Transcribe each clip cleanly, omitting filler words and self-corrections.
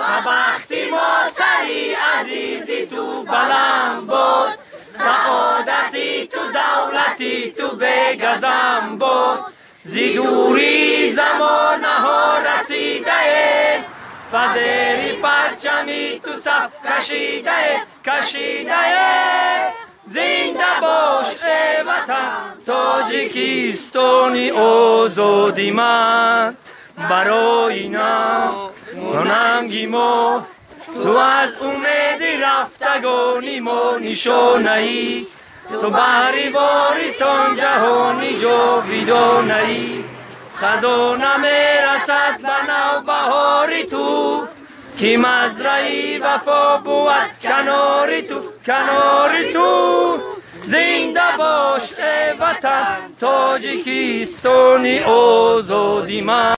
وقتی ما سری عزیزی تو بلند بود سعادتی تو دولتی تو بگذم بود زی دوری زمانه ها رسیده وزیری پرچمی تو صف کشیده زنده باش ای وطن تاجیکستانی آزادی من برای ننگی ما تو از امیدی رفتگانی ما نشانه ای تو بحری واریسان جهانی جاویدانه ای خزانه میرسد به نوبهاری تو کی مزرعی وفا بود کناری تو زنده باش ای وطن تاجیکستانی آزادی من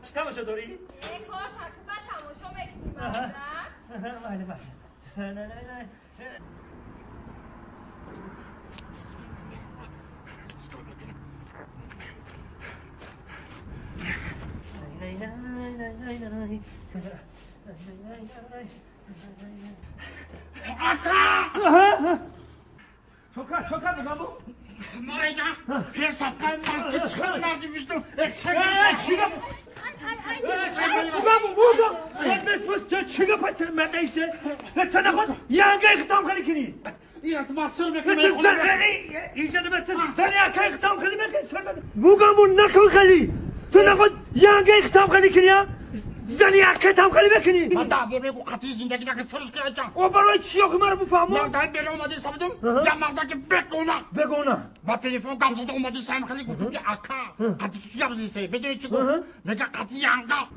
چی تماشا داری؟ کار تقریبا تماشا میکنم نه چوکا بگم بو؟ مارای جان حساب کن مرد چقدر مردی بیشتر چیگا پتر مدیسه تو نخود یانگه اختام خیلی کنی ایران تو مصر بکنی تو زنی ایجاد بتر زنی اکا اختام خیلی بکن بوگمون نکن خیلی تو نخود یانگه اختام خیلی کنی زنی اکا اختام خیلی بکنی من دعوه بگو قطعی زندگی نکن سرش که جان او برای چی آخه مرا بفهمو مردای بره اومدی سبدم یا مردای که بگونا با تلفن قبض زده اومدی سایم خیلی گفتم که اکا قطعی کی قبضی سه بدونی چی گفت میگه قطعی یانگا